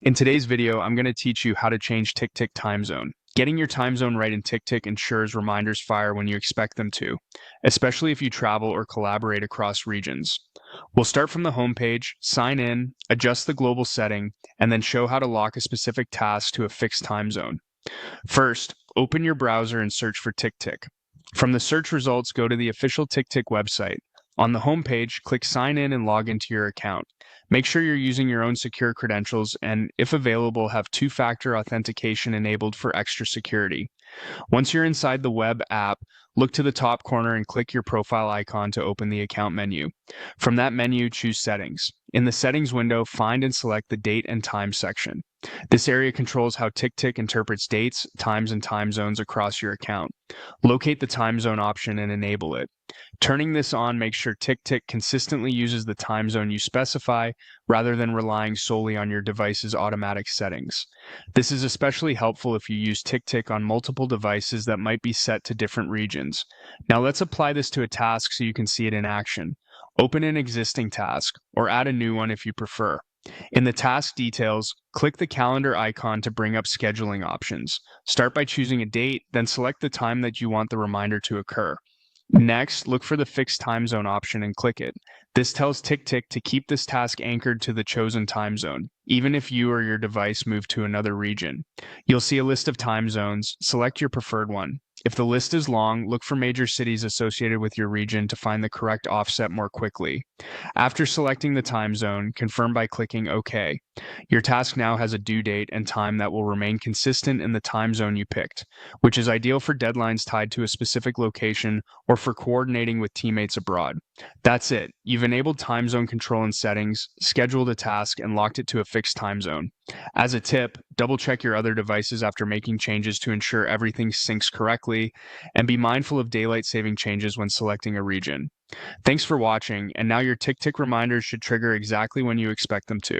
In today's video, I'm going to teach you how to change TickTick Timezone. Getting your time zone right in TickTick ensures reminders fire when you expect them to, especially if you travel or collaborate across regions. We'll start from the homepage, sign in, adjust the global setting, and then show how to lock a specific task to a fixed time zone. First, open your browser and search for TickTick. From the search results, go to the official TickTick website. On the homepage, click Sign in and log into your account. Make sure you're using your own secure credentials and, if available, have two-factor authentication enabled for extra security. Once you're inside the web app, look to the top corner and click your profile icon to open the account menu. From that menu, choose Settings. In the Settings window, find and select the Date and Time section. This area controls how TickTick interprets dates, times, and time zones across your account. Locate the time zone option and enable it. Turning this on makes sure TickTick consistently uses the time zone you specify rather than relying solely on your device's automatic settings. This is especially helpful if you use TickTick on multiple devices that might be set to different regions. Now let's apply this to a task so you can see it in action. Open an existing task, or add a new one if you prefer. In the task details, click the calendar icon to bring up scheduling options. Start by choosing a date, then select the time that you want the reminder to occur. Next, look for the fixed time zone option and click it. This tells TickTick to keep this task anchored to the chosen time zone, even if you or your device move to another region. You'll see a list of time zones. Select your preferred one. If the list is long, look for major cities associated with your region to find the correct offset more quickly. After selecting the time zone, confirm by clicking OK. Your task now has a due date and time that will remain consistent in the time zone you picked, which is ideal for deadlines tied to a specific location or for coordinating with teammates abroad. That's it. You've enabled time zone control in settings, scheduled a task, and locked it to a fixed time zone. As a tip, double-check your other devices after making changes to ensure everything syncs correctly, and be mindful of daylight saving changes when selecting a region. Thanks for watching, and now your TickTick reminders should trigger exactly when you expect them to.